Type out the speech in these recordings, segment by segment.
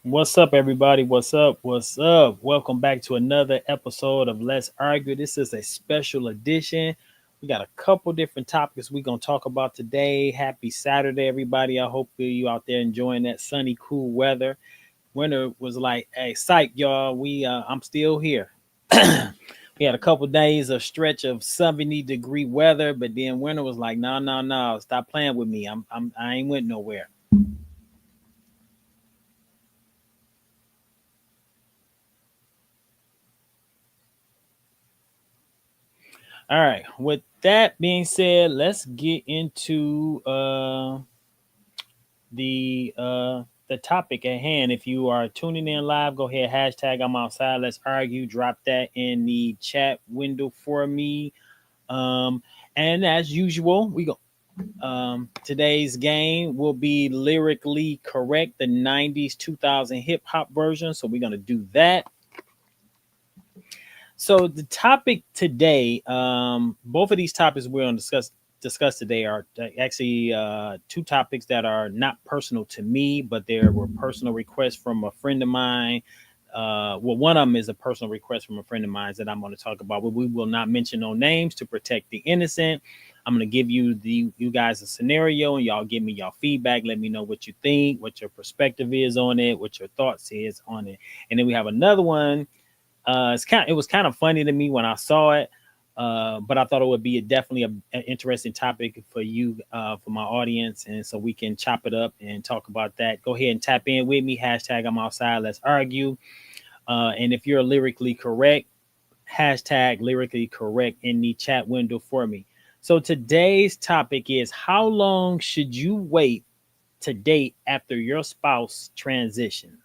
What's up, everybody? What's up? What's up? Welcome back to another episode of Let's Argue. This is a special edition. We got a couple different topics we're gonna talk about today. Happy Saturday, everybody! I hope you out there enjoying that sunny, cool weather. Winter was like, "Hey, psych, y'all! I'm still here." We had a couple days of stretch of 70-degree weather, but then winter was like, "No, no, no! Stop playing with me. I ain't went nowhere." All right. With that being said, let's get into the topic at hand. If you are tuning in live, go ahead, hashtag I'm outside. Let's argue. Drop that in the chat window for me. Um, and as usual, we go. Today's game will be lyrically correct, the 90s 2000 hip hop version. So we're gonna do that. So the topic today, both of these topics we're going to discuss today are actually two topics that are not personal to me, but there were personal requests from a friend of mine. Well, one of them is a personal request from a friend of mine that I'm going to talk about. But we will not mention no names to protect the innocent. I'm going to give you guys a scenario, and y'all give me y'all feedback. Let me know what you think, what your perspective is on it, what your thoughts is on it, and then we have another one. It was kind of funny to me when I saw it, but I thought it would be definitely an interesting topic for you, for my audience, and so we can chop it up and talk about that. Go ahead and tap in with me. Hashtag I'm outside. Let's argue. And if you're lyrically correct, hashtag lyrically correct in the chat window for me. So today's topic is how long should you wait to date after your spouse transition?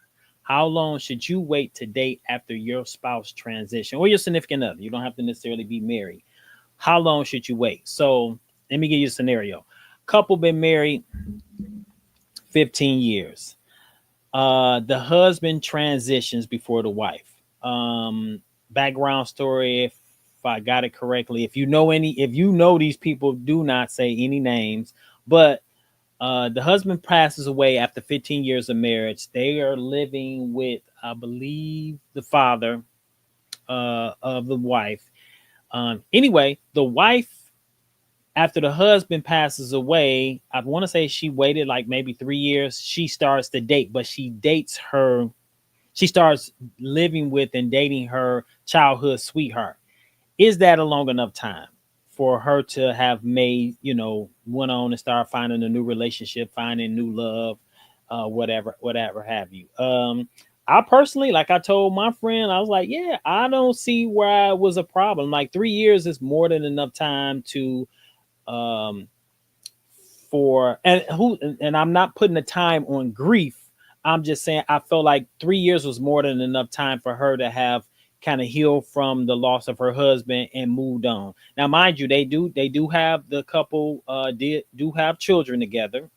How long should you wait to date after your spouse transition or your significant other? You don't have to necessarily be married. How long should you wait? So let me give you a scenario. Couple been married 15 years. The husband transitions before the wife. Background story, if I got it correctly. If you know these people, do not say any names. But the husband passes away after 15 years of marriage. They are living with, I believe, the father of the wife. Anyway, the wife, after the husband passes away, I want to say she waited like maybe 3 years. She starts to date, but she dates her. She starts living with and dating her childhood sweetheart. Is that a long enough time for her to have made, went on and start finding a new relationship, finding new love, whatever have you? I personally, like I told my friend, I was like, yeah, I don't see where it was a problem. Like 3 years is more than enough time to um for and I'm not putting the time on grief. I'm just saying I felt like 3 years was more than enough time for her to have kind of healed from the loss of her husband and moved on. Now, mind you, they do have the couple did do have children together.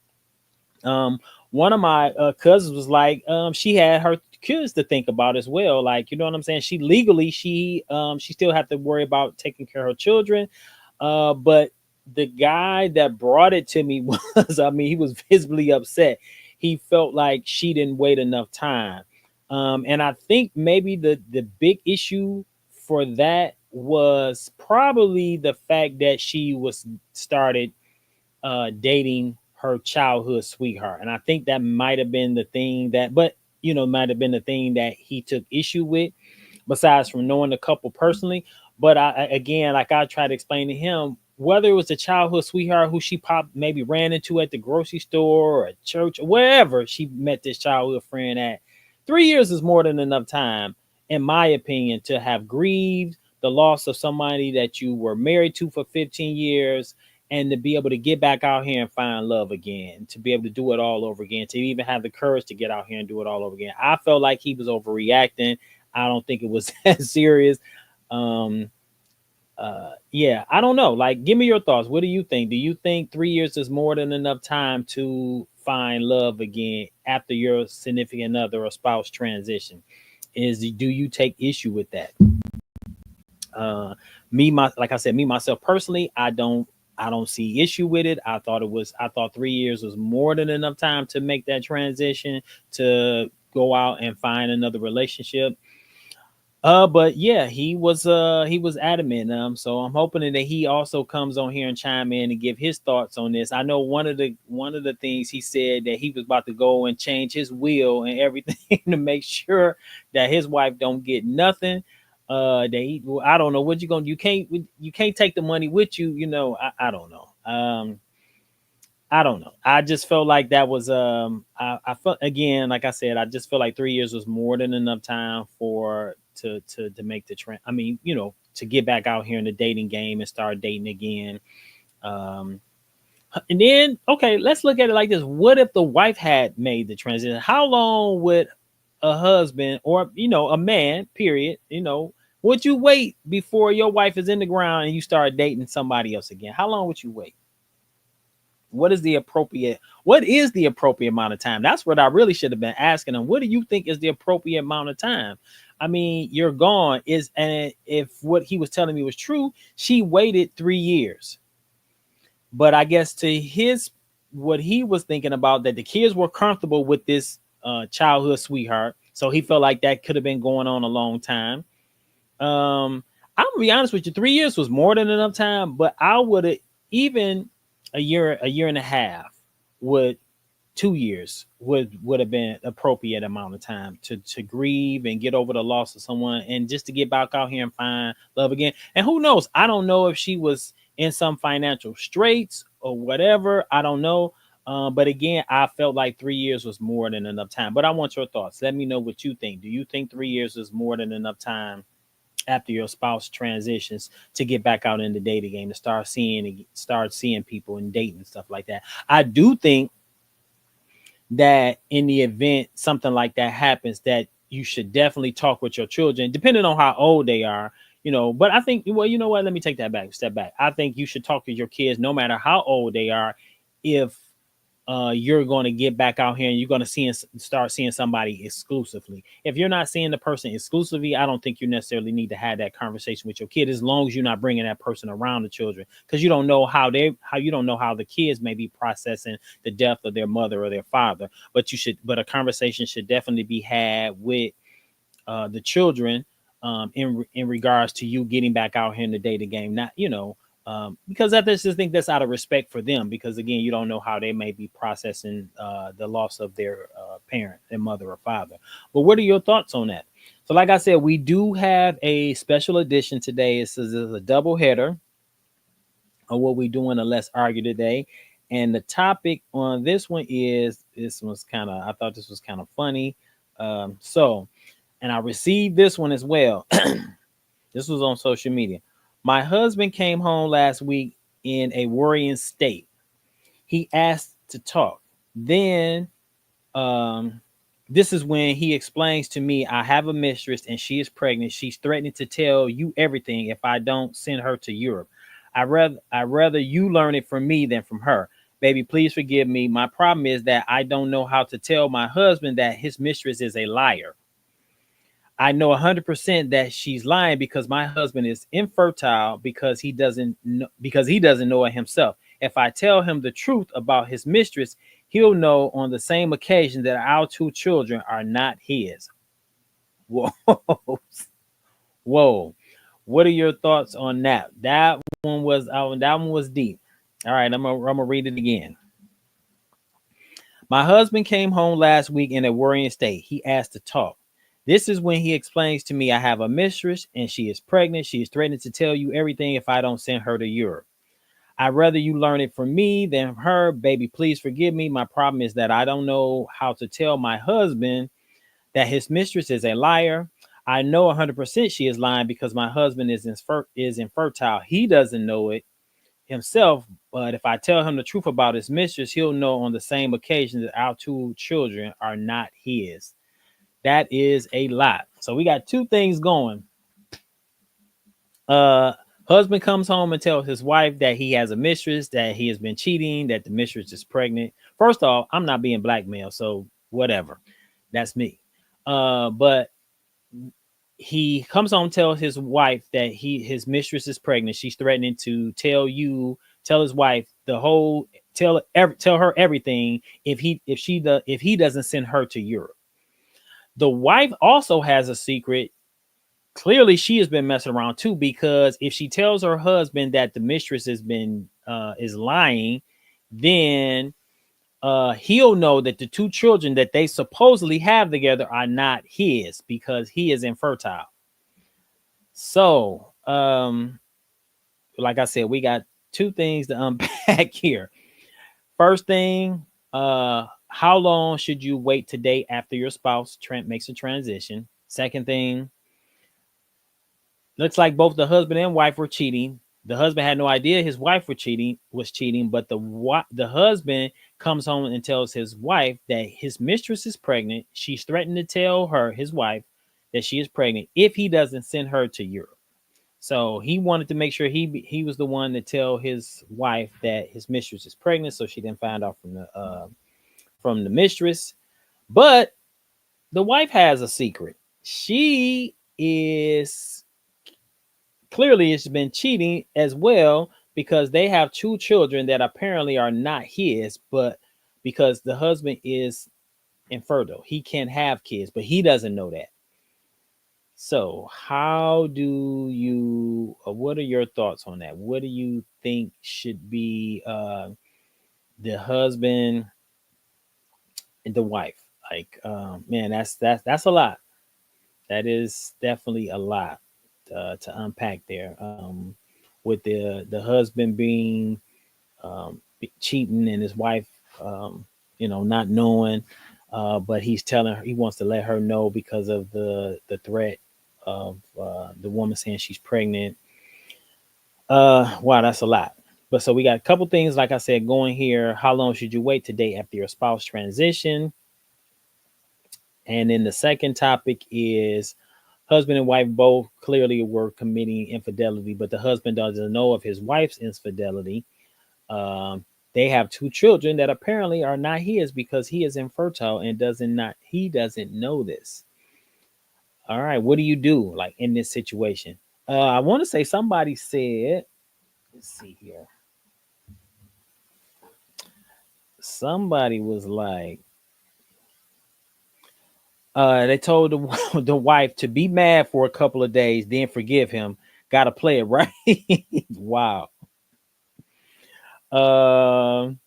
Um, One of my cousins was like, she had her kids to think about as well. Like, you know what I'm saying? She legally she still had to worry about taking care of her children, but the guy that brought it to me was, I mean, he was visibly upset. He felt like she didn't wait enough time. And I think maybe the big issue for that was probably the fact that she was started dating her childhood sweetheart. And I think that might have been the thing that, but might have been the thing that he took issue with, besides from knowing the couple personally. But again, like I tried to explain to him, whether it was a childhood sweetheart who she maybe ran into at the grocery store or at church or wherever she met this childhood friend at, 3 years is more than enough time, in my opinion, to have grieved the loss of somebody that you were married to for 15 years, and to be able to get back out here and find love again, to be able to do it all over again, to even have the courage to get out here and do it all over again. I felt like he was overreacting. I don't think it was that serious. Um, yeah, I don't know. Like, give me your thoughts. What do you think? Do you think 3 years is more than enough time to find love again after your significant other or spouse transition? Do you take issue with that? Uh, like I said, me myself personally, I don't see issue with it. I thought 3 years was more than enough time to make that transition, to go out and find another relationship. But yeah, he was adamant. So I'm hoping that he also comes on here and chime in and give his thoughts on this. I know one of the things he said that he was about to go and change his will and everything to make sure that his wife don't get nothing. That he, well, I don't know what you can't take the money with you. You know, I don't know. I don't know. I just felt like that was I felt, again, like I said, I just feel like 3 years was more than enough time for to make the trend. I mean, you know, to get back out here in the dating game and start dating again. Um and then, okay, let's look at it like this. What if the wife had made the transition? How long would a husband, or you know, a man, period, you know, would you wait before your wife is in the ground and you start dating somebody else again? How long would you wait? What is the appropriate amount of time? That's what I really should have been asking them. What do you think is the appropriate amount of time? I mean, you're gone. Is And if what he was telling me was true, she waited 3 years. But I guess to his, what he was thinking about, that the kids were comfortable with this childhood sweetheart, so he felt like that could have been going on a long time. I'm gonna be honest with you, 3 years was more than enough time, but I would have, even a year and a half would 2 years would have been appropriate amount of time to grieve and get over the loss of someone, and just to get back out here and find love again. And who knows? I don't know if she was in some financial straits or whatever. I don't know. But again, I felt like 3 years was more than enough time. But I want your thoughts. Let me know what you think. Do you think 3 years is more than enough time after your spouse transitions to get back out in the dating game, to start seeing people and dating and stuff like that? I do think that in the event something like that happens, that you should definitely talk with your children, depending on how old they are. You know, but I think, well, you know what? Let me take that back, step back. I think you should talk to your kids, no matter how old they are, if you're going to get back out here and you're going to start seeing somebody exclusively. If you're not seeing the person exclusively, I don't think you necessarily need to have that conversation with your kid, as long as you're not bringing that person around the children, because you don't know how you don't know how the kids may be processing the death of their mother or their father. But a conversation should definitely be had with the children, in regards to you getting back out here in the dating game. Not, you know, because I just think that's out of respect for them, because again, you don't know how they may be processing the loss of their parent, their mother or father. But what are your thoughts on that? So like I said, we do have a special edition today. It's a double header of what we do in a Let's Argue today. And the topic on this one is, I thought this was kind of funny. So, and I received this one as well. This was on social media. My husband came home last week in a worrying state. He asked to talk. Then, um, this is when he explains to me, I have a mistress and she is pregnant. She's threatening to tell you everything if I don't send her to Europe. I rather you learn it from me than from her. Baby, please forgive me. My problem is that I don't know how to tell my husband that his mistress is a liar. I know 100% that she's lying, because my husband is infertile, because he doesn't know it himself. If I tell him the truth about his mistress, he'll know on the same occasion that our two children are not his. Whoa. Whoa. What are your thoughts on that? That one was deep. All right, I'm gonna read it again. My husband came home last week in a worrying state. He asked to talk. This is when he explains to me, I have a mistress and she is pregnant. She is threatening to tell you everything if I don't send her to Europe. I'd rather you learn it from me than her. Baby, please forgive me. My problem is that I don't know how to tell my husband that his mistress is a liar. I know 100% she is lying, because my husband is infertile. He doesn't know it himself, but if I tell him the truth about his mistress, he'll know on the same occasion that our two children are not his. That is a lot. So we got two things going. Uh Husband comes home and tells his wife that he has a mistress, that he has been cheating, that the mistress is pregnant. First off, I'm not being blackmailed, so whatever. That's me. But he comes home, tells his wife that his mistress is pregnant. She's threatening to tell his wife the whole, tell her everything if he doesn't send her to Europe. The wife also has a secret. Clearly she has been messing around too, because if she tells her husband that the mistress has been is lying, then he'll know that the two children that they supposedly have together are not his, because he is infertile. So like I said, we got two things to unpack here. First thing, how long should you wait to date after your spouse makes a transition? Second thing, looks like both the husband and wife were cheating. The husband had no idea his wife was cheating, but the husband comes home and tells his wife that his mistress is pregnant. She's threatened to tell his wife, that she is pregnant if he doesn't send her to Europe. So he wanted to make sure he was the one to tell his wife that his mistress is pregnant, so she didn't find out from the mistress. But the wife has a secret. She is clearly has been cheating as well, because they have two children that apparently are not his, but because the husband is infertile, he can't have kids, but he doesn't know that. So, how do you? What are your thoughts on that? What do you think should be the husband and the wife? Like, man, that's a lot. That is definitely a lot to unpack there. With the husband being cheating and his wife, not knowing, but he's telling her, he wants to let her know because of the threat of the woman saying she's pregnant. Wow, that's a lot. But so we got a couple things, like I said, going here. How long should you wait to date after your spouse transition? And then the second topic is husband and wife both clearly were committing infidelity, but the husband doesn't know of his wife's infidelity. Um, they have two children that apparently are not his, because he is infertile and he doesn't know this. All right, what do you do like in this situation? I want to say somebody said, let's see here. Somebody was like, they told the wife to be mad for a couple of days, then forgive him. Got to play it right. Wow. Um,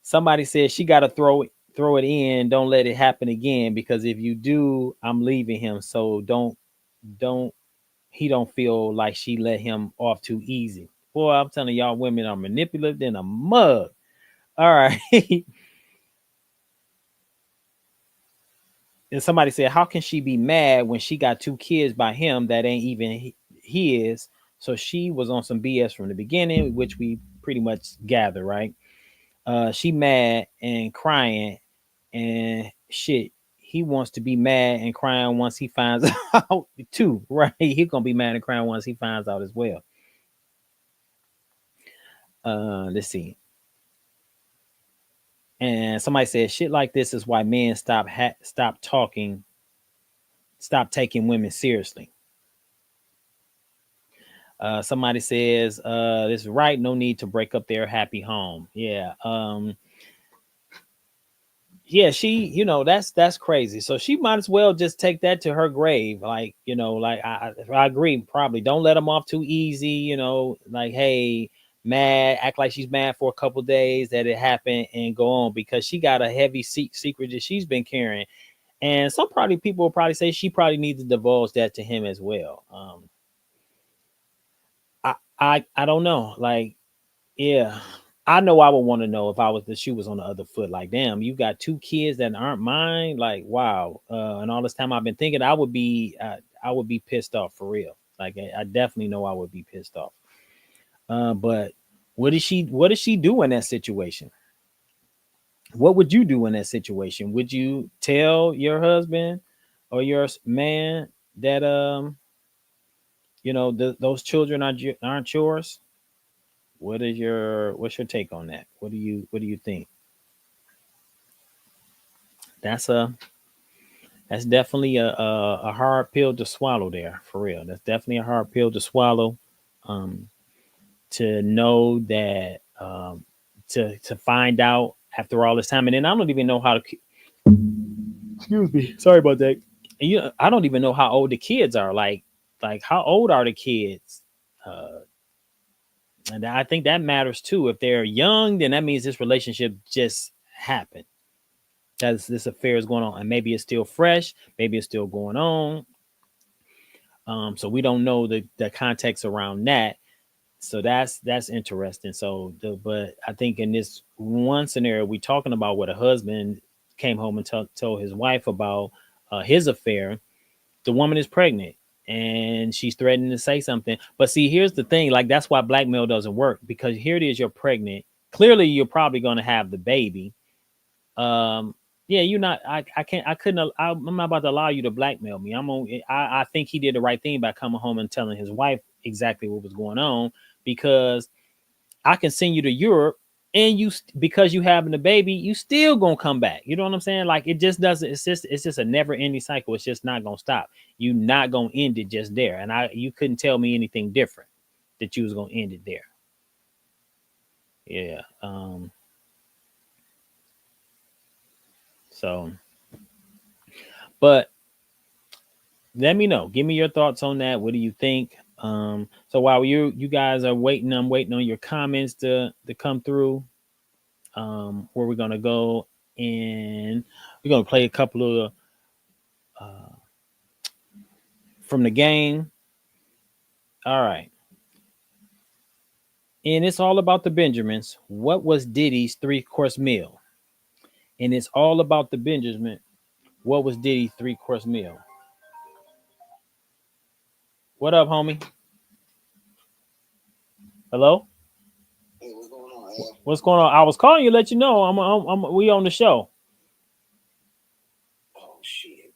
Somebody said she got to throw it in. Don't let it happen again, because if you do, I'm leaving him. So don't he don't feel like she let him off too easy. Boy, I'm telling y'all, women are manipulative than a mug. All right. And somebody said, how can she be mad when she got two kids by him that ain't even his? So she was on some BS from the beginning, which we pretty much gather, right? She mad and crying and shit. He wants to be mad and crying once he finds out too, right? He gonna be mad and crying once he finds out as well. Let's see. And somebody said shit like this is why men stop taking women seriously. Somebody says this is right, no need to break up their happy home. Yeah. Yeah, she, that's crazy. So she might as well just take that to her grave. Like, like I agree, probably don't let them off too easy, like, hey, mad, act like she's mad for a couple days that it happened and go on, because she got a heavy secret that she's been carrying. And some probably people will probably say she probably needs to divulge that to him as well. I don't know. Like, yeah. I know I would want to know if I was the shoe was on the other foot. Like, damn, you got two kids that aren't mine. Like, wow. And all this time I've been thinking I would be pissed off for real. Like, I definitely know I would be pissed off. But what does she do in that situation? What would you do in that situation? Would you tell your husband or your man that those children aren't yours? What's your take on that? What do you think? That's a that's definitely a hard pill to swallow there, for real. That's definitely a hard pill to swallow. Um, to know that to find out after all this time, and then I don't even know how to. Excuse me. Sorry about that. And I don't even know how old the kids are. Like how old are the kids? Uh, and I think that matters too. If they're young, then that means this relationship just happened. That this affair is going on, and maybe it's still fresh. Maybe it's still going on. So we don't know the context around that. So that's interesting. But I think in this one scenario, we talking about what a husband came home and told his wife about his affair. The woman is pregnant and she's threatening to say something. But see, here's the thing: like that's why blackmail doesn't work, because here it is, you're pregnant. Clearly, you're probably going to have the baby. Um, yeah, you're not. I can't. I couldn't. I'm not about to allow you to blackmail me. I'm on. I think he did the right thing by coming home and telling his wife exactly what was going on, because I can send you to Europe, and because you having a baby, you still gonna come back. You know what I'm saying? Like it just doesn't. It's just a never ending cycle. It's just not gonna stop. You not gonna end it just there. And you couldn't tell me anything different that you was gonna end it there. Yeah. So, but let me know. Give me your thoughts on that. What do you think? So while you guys are waiting, I'm waiting on your comments to come through. Where we're gonna go, and we're gonna play a couple of uh, from the game. All right, and it's all about the Benjamins. What was Diddy's three-course meal? And it's all about the Benjamin. What was Diddy's three-course meal? What up, homie? Hello. Hey, what's going on, Al? What's going on? I was calling you to let you know we on the show. Oh shit!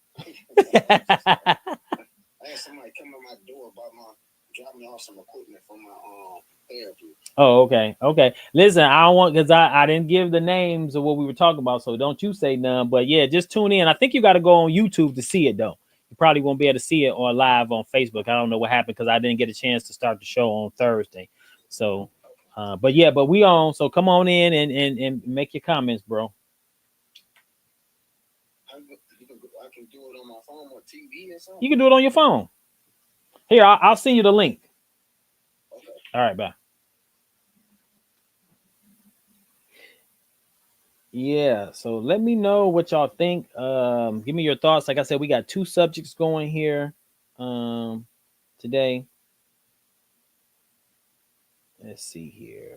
I had somebody come to my door about drop me off some equipment for my therapy. Oh, okay. Okay. Listen, I don't want, because I didn't give the names of what we were talking about, so don't you say none. But yeah, just tune in. I think you got to go on YouTube to see it though. You probably won't be able to see it or live on Facebook. I don't know what happened because I didn't get a chance to start the show on Thursday. So but yeah, but we on. So come on in and make your comments, bro. I can do it on my phone or TV or You something. can do it on your phone. Here, I'll send you the link. Okay. All right, bye. Yeah, so let me know what y'all think. Give me your thoughts. Like I said, we got two subjects going here today. Let's see here.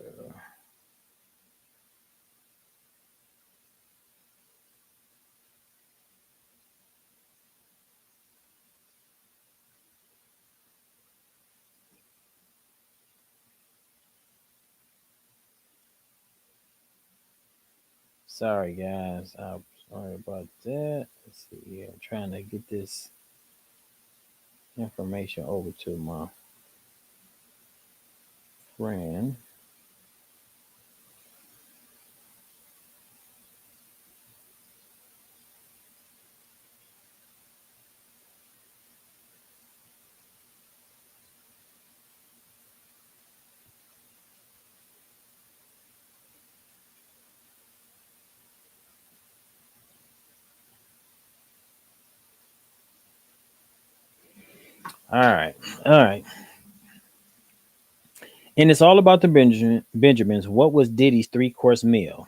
Sorry, guys. I'm sorry about that. Let's see here. I'm trying to get this information over to my friend. All right. All right. And it's all about the Benjamins. What was Diddy's three-course meal?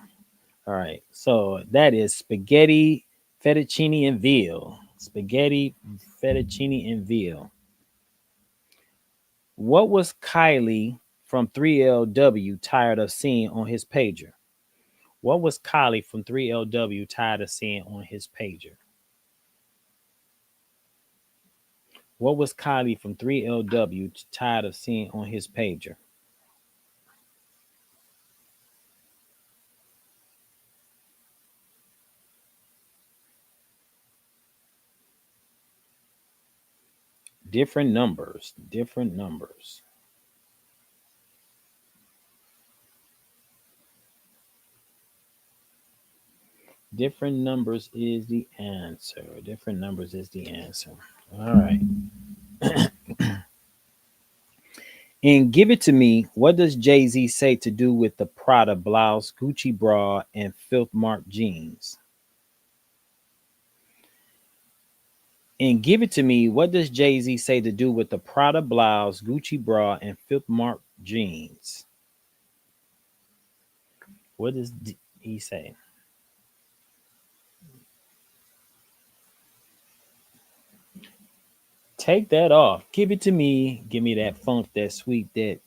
All right. So that is spaghetti, fettuccine, and veal. Spaghetti, fettuccine, and veal. What was Kylie from 3LW tired of seeing on his pager? What was Kylie from 3LW tired of seeing on his pager? What was Kylie from 3LW tired of seeing on his pager? Different numbers. Different numbers. Different numbers is the answer. Different numbers is the answer. All right. And give it to me. What does Jay Z say to do with the Prada blouse, Gucci bra, and filth mark jeans? And give it to me. What does Jay Z say to do with the Prada blouse, Gucci bra, and Fifth Mark jeans? What does he say? Take that off. Give it to me. Give me that funk, that sweet, that.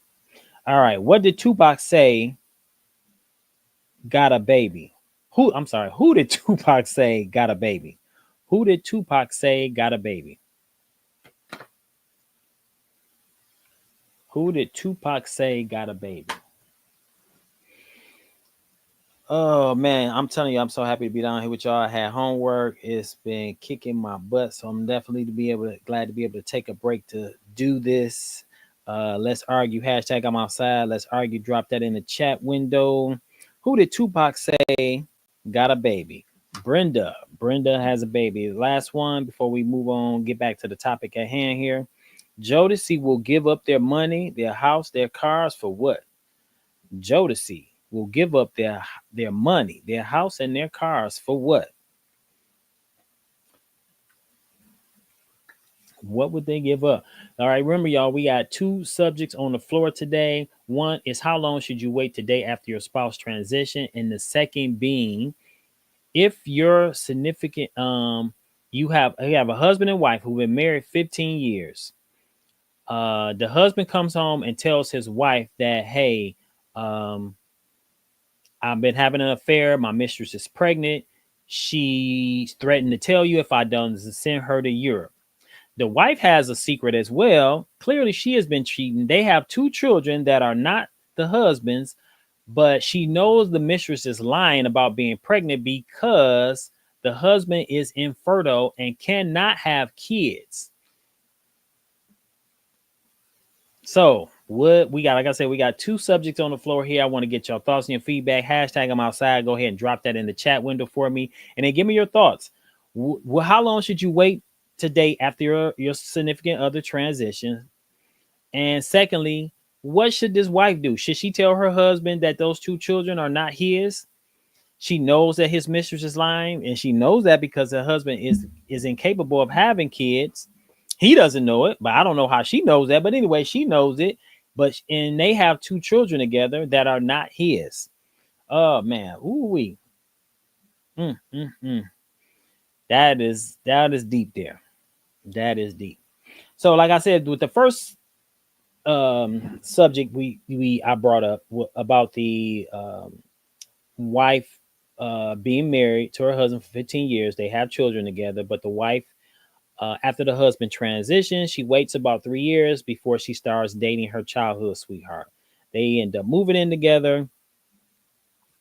All right. What did Tupac say? Got a baby. Who? I'm sorry. Who did Tupac say got a baby? Who did Tupac say got a baby? Who did Tupac say got a baby? Oh man, I'm telling you, I'm so happy to be down here with y'all. I had homework. It's been kicking my butt, so I'm definitely glad to be able to take a break to do this. Let's argue. Hashtag I'm outside. Let's argue. Drop that in the chat window. Who did Tupac say got a baby? Brenda. Brenda has a baby. Last one before we move on. Get back to the topic at hand here. Jodeci will give up their money, their house, their cars for what? Jodeci will give up their money, their house, and their cars for what? What would they give up? All right, remember, y'all, we got two subjects on the floor today. One is how long should you wait today after your spouse transition, and the second being if your significant you have a husband and wife who've been married 15 years. The husband comes home and tells his wife that, hey, um, I've been having an affair. My mistress is pregnant. She's threatened to tell you if I don't send her to Europe. The wife has a secret as well. Clearly, she has been cheating. They have two children that are not the husband's, but she knows the mistress is lying about being pregnant because the husband is infertile and cannot have kids. So what we got, like I said, we got two subjects on the floor here. I want to get your thoughts and your feedback. Hashtag I'm outside. Go ahead and drop that in the chat window for me, and then give me your thoughts. How long should you wait to date after your significant other transition? And secondly, what should this wife do? Should she tell her husband that those two children are not his? She knows that his mistress is lying, and she knows that because her husband is incapable of having kids. He doesn't know it, but I don't know how she knows that. But anyway, she knows it. But and they have two children together that are not his. Oh man, ooh wee, mm, mm, mm. That is deep there. That is deep. So, like I said, with the first subject we I brought up about the wife being married to her husband for 15 years. They have children together, but the wife, after the husband transitions, she waits about 3 years before she starts dating her childhood sweetheart. They end up moving in together.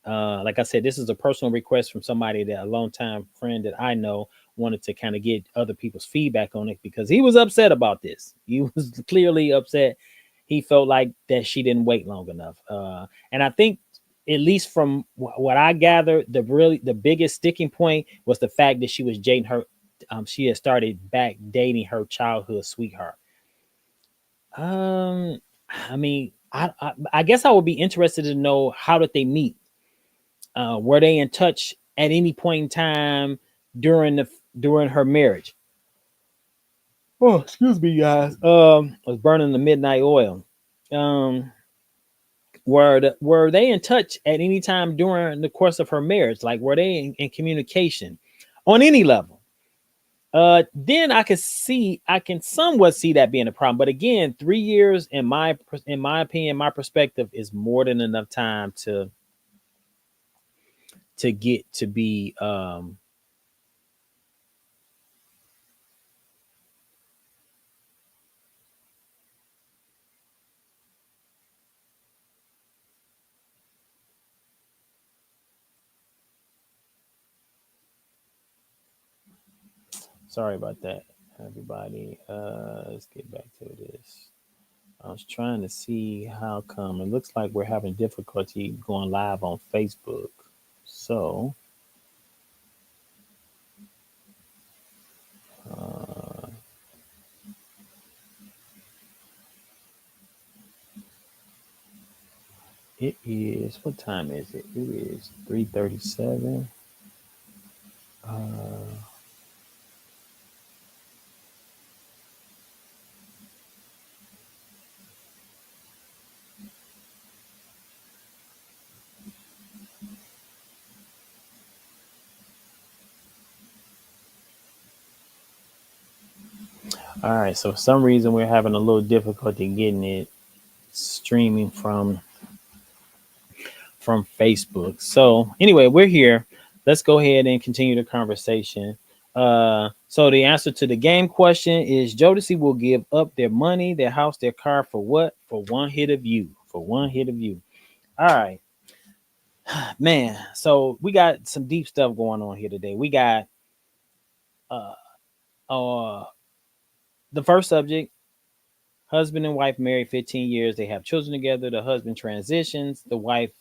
Like I said, this is a personal request from somebody that a longtime friend that I know wanted to kind of get other people's feedback on it because he was upset about this. He was clearly upset. He felt like that she didn't wait long enough. And I think, at least from what I gathered, the biggest sticking point was the fact that she was dating her. She had started back dating her childhood sweetheart. Um, I mean, I guess I would be interested to know how did they meet. Were they in touch at any point in time during her marriage? Oh, excuse me, guys. Was burning the midnight oil. Um, were they in touch at any time during the course of her marriage? Like, were they in communication on any level? Then I can somewhat see that being a problem. But again, 3 years in my opinion, my perspective is more than enough time to get to be sorry about that, everybody. Let's get back to this. I was trying to see how come it looks like we're having difficulty going live on Facebook. So uh, it is, what time is it? It is 3:37. Uh, All right. So for some reason we're having a little difficulty getting it streaming from Facebook. So anyway, we're here. Let's go ahead and continue the conversation. So the answer to the game question is Jodeci will give up their money, their house, their car for what? For one hit of you. For one hit of you. All right, man. So we got some deep stuff going on here today. We got uh, uh the first subject. Husband and wife married 15 years. They have children together. The husband transitions. The wife,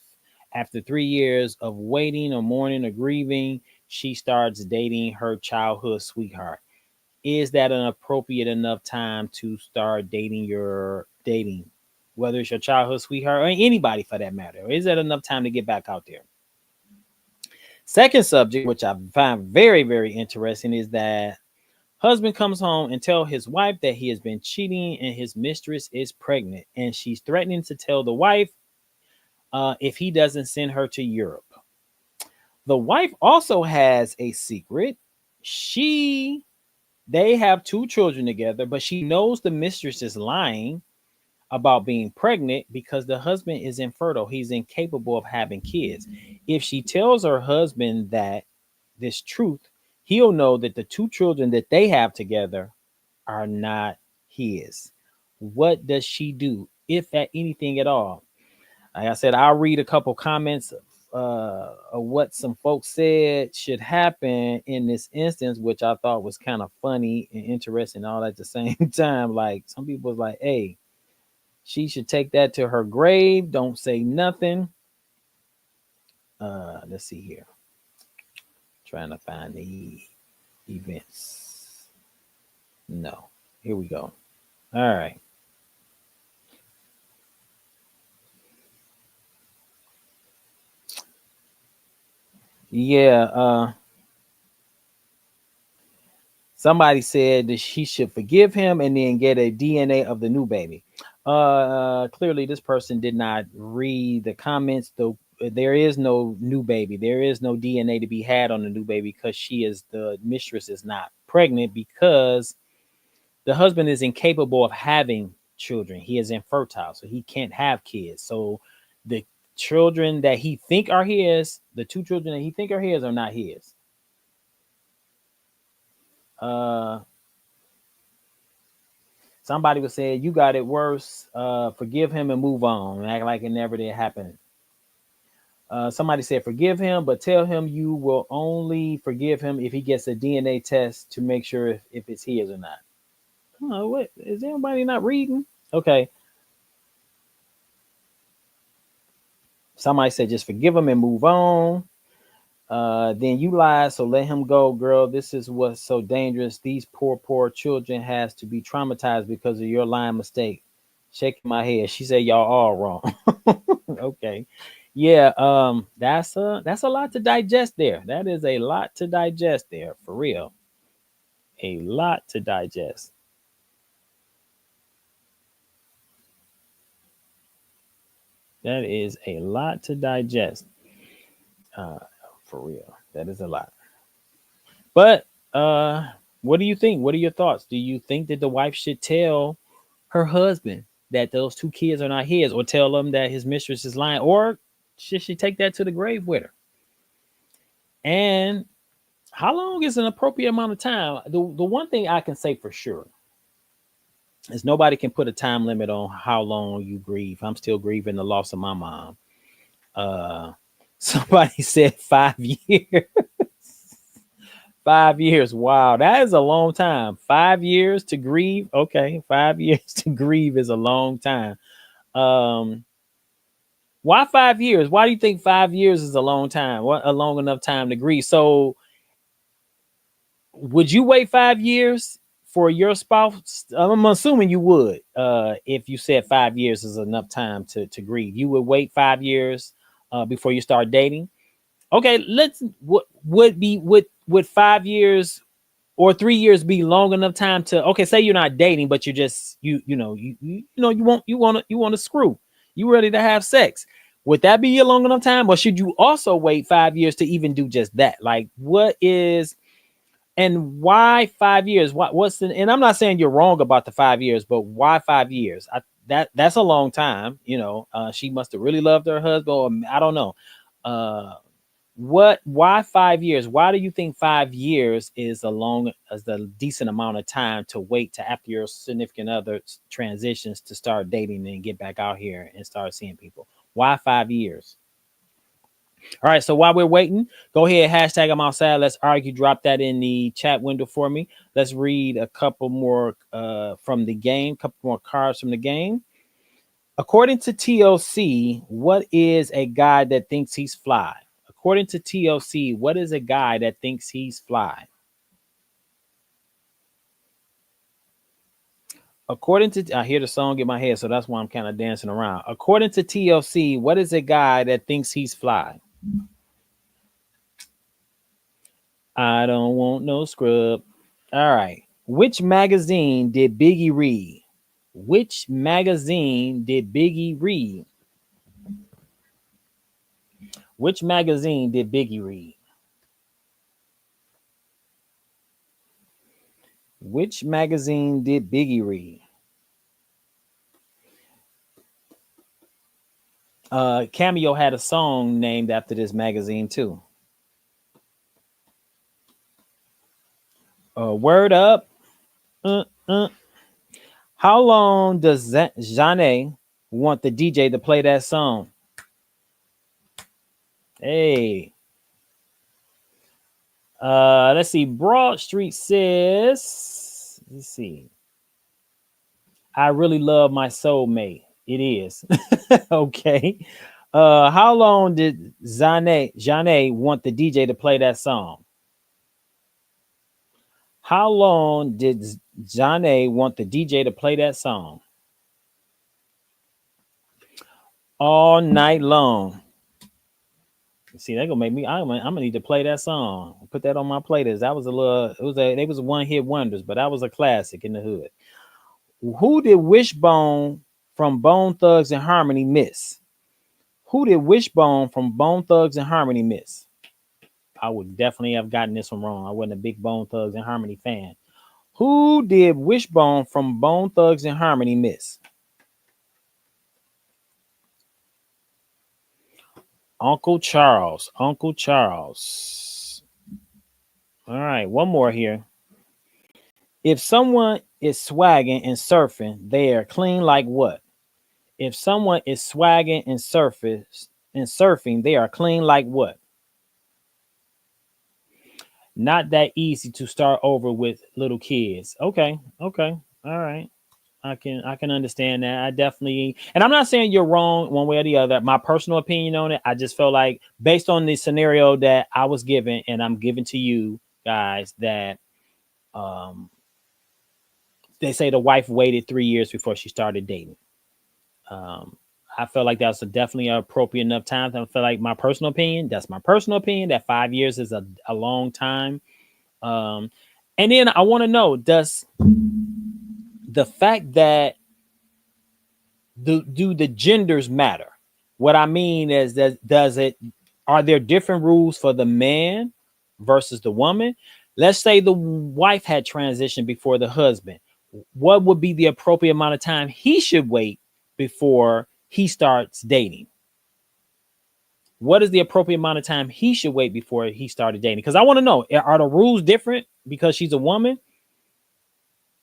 after 3 years of waiting or mourning or grieving, she starts dating her childhood sweetheart. Is that an appropriate enough time to start dating, whether it's your childhood sweetheart or anybody for that matter? Is that enough time to get back out there? Second subject, which I find very, very interesting, is that husband comes home and tell his wife that he has been cheating and his mistress is pregnant, and she's threatening to tell the wife if he doesn't send her to Europe. The wife also has a secret. She They have two children together, but she knows the mistress is lying about being pregnant because the husband is infertile. He's incapable of having kids. If she tells her husband that this truth, he'll know that the two children that they have together are not his. What does she do, if at anything at all? Like I said, I'll read a couple comments of what some folks said should happen in this instance, which I thought was kind of funny and interesting all at the same time. Like some people was like, "Hey, she should take that to her grave. Don't say nothing." Let's see here. Trying to find the events. No, here we go. All right. Yeah. Somebody said that she should forgive him and then get a DNA of the new baby. Clearly, this person did not read the comments. Though there is no new baby, there is no DNA to be had on the new baby because the mistress is not pregnant because the husband is incapable of having children. He is infertile, so he can't have kids. So the children that he think are his, the two children that he think are his, are not his. Uh, Somebody was saying, "You got it worse. Forgive him and move on. Act like it never did happen." Somebody said, "Forgive him, but tell him you will only forgive him if he gets a DNA test to make sure if it's his or not." Oh, what is anybody not reading? Okay. Somebody said, "Just forgive him and move on." Then you lied, so let him go, girl. This is what's so dangerous. These poor children has to be traumatized because of your lying mistake. Shaking my head. She said y'all all wrong. Okay. Yeah, that's a lot to digest there. That is a lot to digest there, for real. A lot to digest. That is a lot to digest. Uh, for real. That is a lot. But what do you think? What are your thoughts? Do you think that the wife should tell her husband that those two kids are not his, or tell him that his mistress is lying, or should she take that to the grave with her? And how long is an appropriate amount of time? The one thing I can say for sure is nobody can put a time limit on how long you grieve. I'm still grieving the loss of my mom. Uh, Somebody said 5 years. 5 years. Wow, that is a long time. 5 years to grieve. Okay, 5 years to grieve is a long time. Um, why 5 years? Why do you think 5 years is a long time? What a long enough time to grieve? So, would you wait 5 years for your spouse? I'm assuming you would. If you said 5 years is enough time to grieve, you would wait 5 years before you start dating. Okay, let's. What would be would 5 years or 3 years be long enough time to, okay, say you're not dating, but you just you want to screw, you ready to have sex? Would that be a long enough time, or should you also wait 5 years to even do just that? Like, what is And why 5 years? What's the? And I'm not saying you're wrong about the 5 years, but why 5 years? That's a long time. She must have really loved her husband. Or I don't know. Uh, what? Why 5 years? Why do you think 5 years is a decent amount of time to wait to after your significant other transitions to start dating and get back out here and start seeing people? Why 5 years? All right, so while we're waiting, go ahead, hashtag I'm outside. Let's argue. Drop that in the chat window for me. Let's read a couple more from the game, couple more cards from the game. According to TOC, what is a guy that thinks he's fly? According to TOC, what is a guy that thinks he's fly? According to, I hear the song in my head, so that's why I'm kind of dancing around. According to TOC, what is a guy that thinks he's fly? I don't want no scrub. All right. Which magazine did Biggie read? Which magazine did Biggie read? Which magazine did Biggie read? Which magazine did Biggie read? Cameo had a song named after this magazine too. Word up. Uh, uh. How long does Zane want the DJ to play that song? Hey. Let's see. Broad Street says, let's see. I really love my soulmate. It is. Okay. How long did Janae want the DJ to play that song? How long did Janae want the DJ to play that song? All night long. See, that gonna make me. I'm gonna need to play that song. Put that on my playlist. That was a little. They was a one hit wonders, but that was a classic in the hood. Who did Wishbone from Bone Thugs and Harmony miss? Who did Wishbone from Bone Thugs and Harmony miss? I would definitely have gotten this one wrong. I wasn't a big Bone Thugs and Harmony fan. Who did Wishbone from Bone Thugs and Harmony miss? Uncle Charles. Uncle Charles. All right, one more here. If someone is swagging and surfing, they are clean like what? If someone is swagging and surfing, they are clean like what? Not that easy to start over with little kids. Okay, all right. I can understand that. I definitely, and I'm not saying you're wrong one way or the other. My personal opinion on it, I just felt like based on the scenario that I was given, and I'm giving to you guys, that they say the wife waited 3 years before she started dating. I felt like that's definitely an appropriate enough time. I feel like that's my personal opinion, that 5 years is a long time. And then I want to know, does the fact that do the genders matter? What I mean is that are there different rules for the man versus the woman? Let's say the wife had transitioned before the husband. What would be the appropriate amount of time he should wait before he starts dating? What is the appropriate amount of time he should wait before he started dating? Because I want to know, are the rules different because she's a woman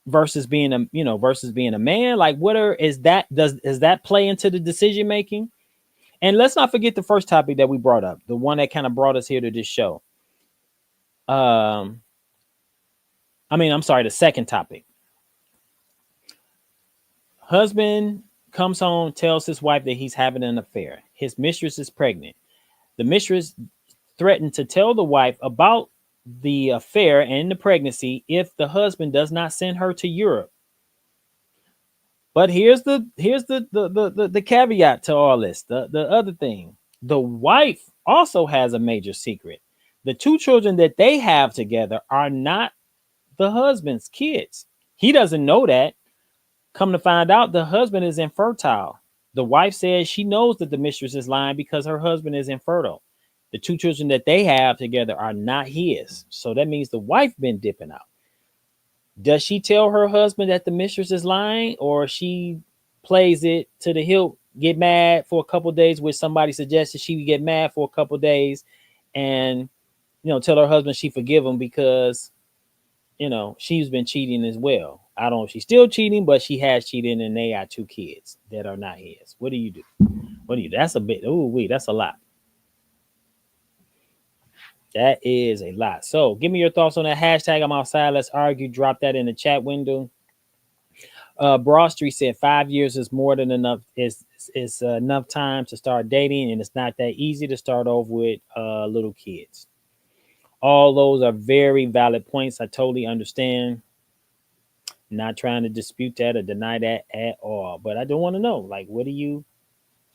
versus being a man? Like, does that play into the decision making? And let's not forget the first topic that we brought up, the one that kind of brought us here to this show. I'm sorry, the second topic. Husband comes home, tells his wife that he's having an affair. His mistress is pregnant. The mistress threatened to tell the wife about the affair and the pregnancy if the husband does not send her to Europe. But here's the caveat to all this. The other thing, the wife also has a major secret. The two children that they have together are not the husband's kids. He doesn't know that. Come to find out, the husband is infertile. The wife says she knows that the mistress is lying because her husband is infertile. The two children that they have together are not his. So that means the wife been dipping out. Does she tell her husband that the mistress is lying, or she plays it to the hilt, get mad for a couple days, which somebody suggested she would get mad for a couple days, and tell her husband she forgive him because she's been cheating as well. I don't know if she's still cheating, but she has cheated, and they got two kids that are not his. What do you do? What do you do? That's a bit. Oh, wait, that's a lot. That is a lot. So give me your thoughts on that hashtag. I'm outside. Let's argue. Drop that in the chat window. Broad Street said 5 years is more than enough. Is enough time to start dating, and it's not that easy to start off with little kids. All those are very valid points. I totally understand. Not trying to dispute that or deny that at all. But I do want to know, like, what do you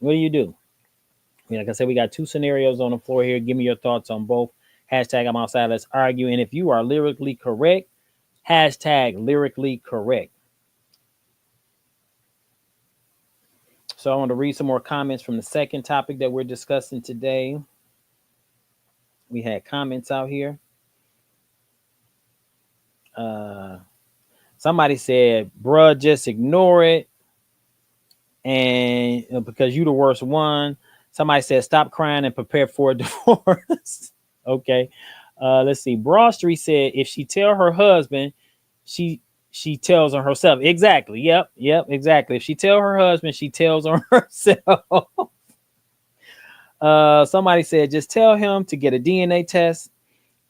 do? I mean, like I said, we got two scenarios on the floor here. Give me your thoughts on both. Hashtag I'm outside. Let's argue. And if you are lyrically correct, hashtag lyrically correct. So I want to read some more comments from the second topic that we're discussing today. We had comments out here. Somebody said, bruh, just ignore it. And because you the worst one. Somebody said, stop crying and prepare for a divorce. Okay. Let's see. Broad Street said, if she tell her husband, she tells on herself. Exactly. Yep. Exactly. If she tell her husband, she tells on herself. Somebody said, just tell him to get a DNA test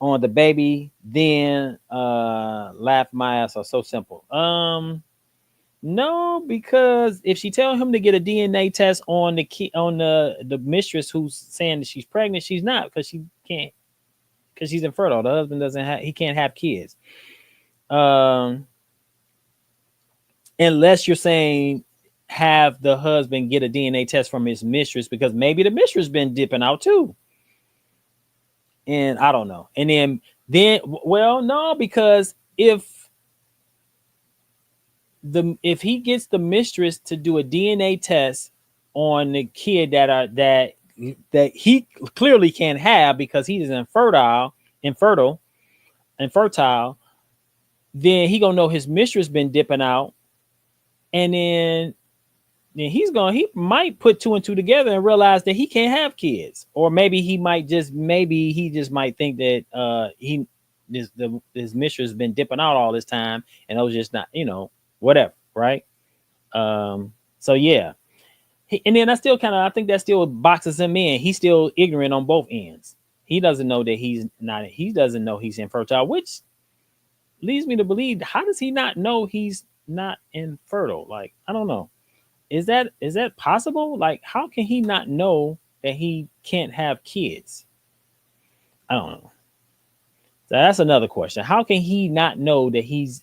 on the baby, then laugh my ass off. So simple. No, because if she tell him to get a DNA test on the mistress who's saying that she's pregnant, she's not, because she can't, because she's infertile. The husband doesn't have, he can't have kids. Unless you're saying have the husband get a DNA test from his mistress, because maybe the mistress been dipping out too. And I don't know. And then well, no, because if he gets the mistress to do a DNA test on the kid that he clearly can't have because he is infertile, then he gonna know his mistress been dipping out, and then he might put two and two together and realize that he can't have kids, or maybe he just might think that his mistress has been dipping out all this time, and it was just not, whatever, right? So yeah, and then I think that still boxes him in. He's still ignorant on both ends. He doesn't know that he doesn't know he's infertile, which leads me to believe, how does he not know he's not infertile? Like, I don't know. Is that possible? Like, how can he not know that he can't have kids? I don't know. So that's another question. How does he not know that he's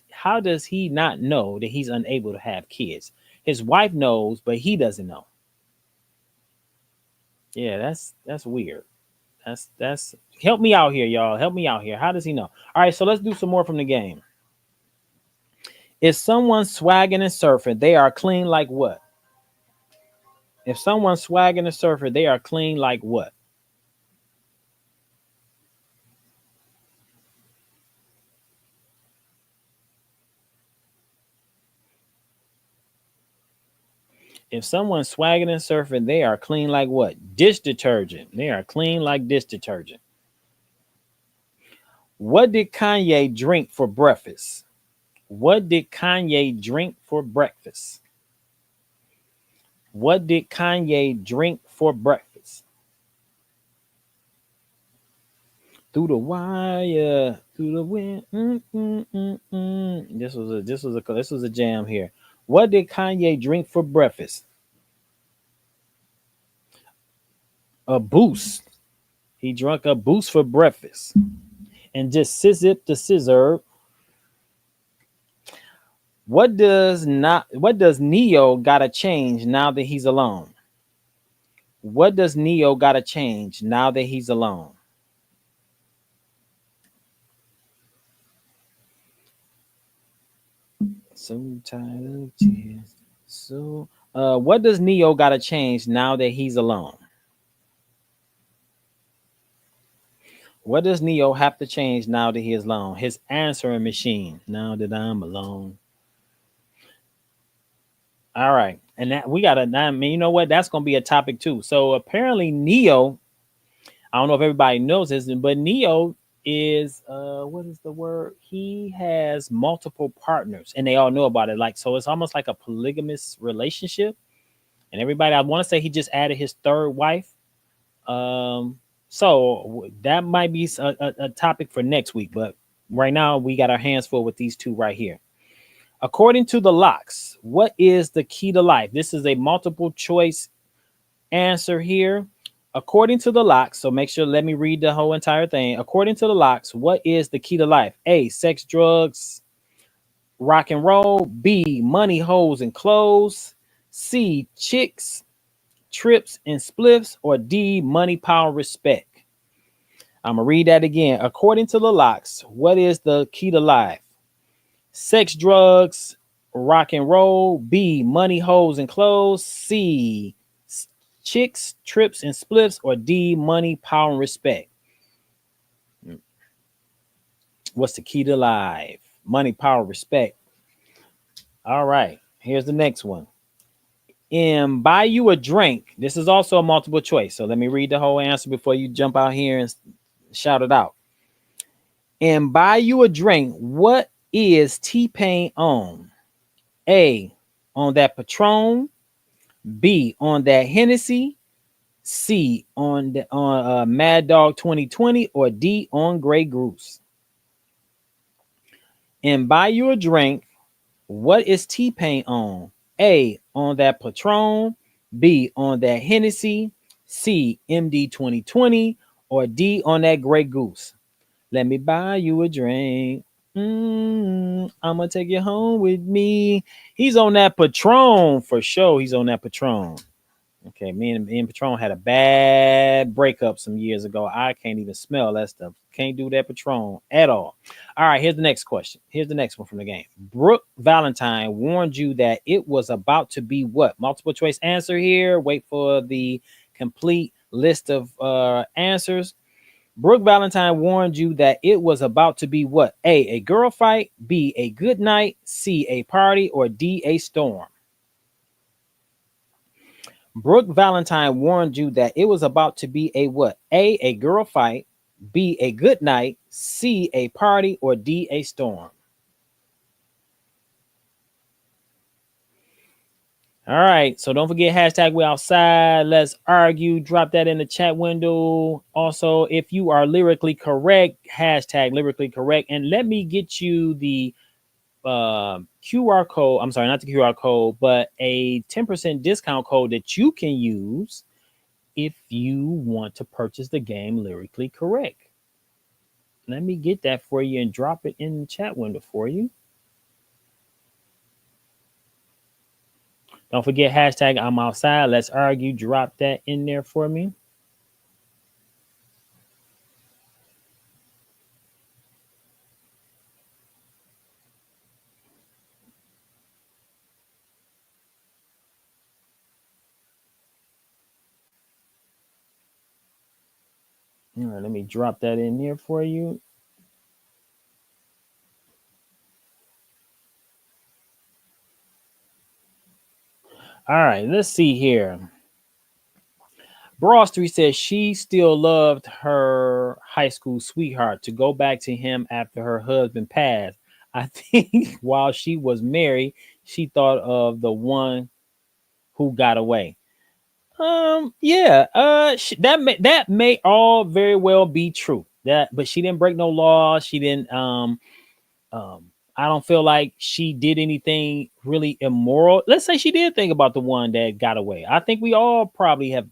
unable to have kids? His wife knows, but he doesn't know. Yeah, that's weird. That's help me out here, y'all. Help me out here. How does he know? All right, so let's do some more from the game. If someone's swagging and surfing, they are clean like what? If someone's swagging and surfing, they are clean like what? If someone's swagging and surfing, they are clean like what? Dish detergent. They are clean like dish detergent. What did Kanye drink for breakfast? What did Kanye drink for breakfast? What did Kanye drink for breakfast? Through the wire, through the wind. This was a jam here. What did Kanye drink for breakfast? A boost. He drank a boost for breakfast. And just scissip the scissor. What does Neo gotta change now that he's alone? What does Neo gotta change now that he's alone? So tired of tears. So what does Neo gotta change now that he's alone? What does Neo have to change now that he is alone? His answering machine. Now that I'm alone. All right. And that we got I mean, you know what? That's gonna be a topic too. So apparently Neo, I don't know if everybody knows this, but Neo is what is the word? He has multiple partners and they all know about it. Like so it's almost like a polygamous relationship. And everybody, I want to say he just added his third wife. Um, so that might be a topic for next week, but right now we got our hands full with these two right here. According to the locks, what is the key to life? This is a multiple choice answer here. According to the locks, so make sure, let me read the whole entire thing. According to the locks, what is the key to life? A, sex, drugs, rock and roll. B, money, hoes, and clothes. C, chicks, trips, and spliffs. Or D, money, power, respect. I'm going to read that again. According to the locks, what is the key to life? Sex, drugs, rock and roll. B, money, hoes, and clothes. C, chicks, trips, and spliffs. Or D, money, power, and respect. What's the key to life? Money, power, respect. All right. Here's the next one. And buy you a drink. This is also a multiple choice. So let me read the whole answer before you jump out here and shout it out. And buy you a drink. What is T-Pain on? A, on that Patron. B, on that Hennessy. C, on Mad Dog 2020. Or D, on Grey Goose. And buy you a drink. What is T-Pain on? A, on that Patron. B, on that Hennessy. C, MD 2020. Or D, on that Grey Goose. Let me buy you a drink. I'm gonna take you home with me. He's on that Patron for sure. He's on that Patron. Okay, me and Patron had a bad breakup some years ago. I can't even smell that stuff. Can't do that Patron at all. All right, here's the next question. Here's the next one from the game. Brooke Valentine warned you that it was about to be what? Multiple choice answer here. Wait for the complete list of answers. Brooke Valentine warned you that it was about to be what? A girl fight. B, a good night. C, a party. Or D, a storm. Brooke Valentine warned you that it was about to be a what? A girl fight. B, a good night. C, a party. Or D, a storm. All right. So don't forget hashtag we outside. Let's argue. Drop that in the chat window. Also, if you are lyrically correct, hashtag lyrically correct. And let me get you the QR code. I'm sorry, not the QR code, but a 10% discount code that you can use if you want to purchase the game lyrically correct. Let me get that for you and drop it in the chat window for you. Don't forget hashtag I'm outside. Let's argue. Drop that in there for me. All right, let me drop that in here for you. All right, let's see here. Broad Street says she still loved her high school sweetheart to go back to him after her husband passed. I think while she was married, she thought of the one who got away. Yeah, that may all very well be true. That, but she didn't break no laws. She didn't. I don't feel like she did anything really immoral. Let's say she did think about the one that got away. I think we all probably had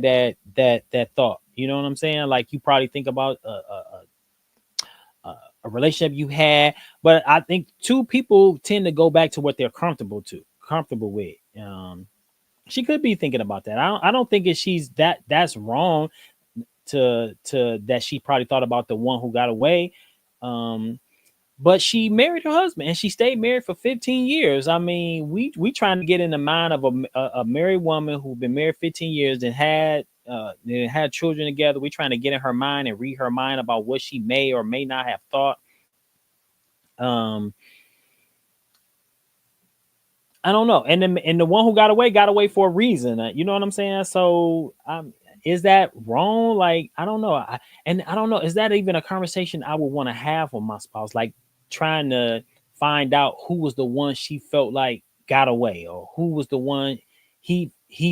that thought. You know what I'm saying? Like you probably think about a relationship you had, but I think two people tend to go back to what they're comfortable with. She could be thinking about that. I don't think she's that's wrong to that she probably thought about the one who got away. But she married her husband and she stayed married for 15 years. I mean, we trying to get in the mind of a married woman who's been married 15 years and had they had children together. We're trying to get in her mind and read her mind about what she may or may not have thought. Um, I don't know. And the one who got away for a reason. You know what I'm saying? So is that wrong? Like I don't know. And I don't know. Is that even a conversation I would want to have with my spouse? Like trying to find out who was the one she felt like got away, or who was the one he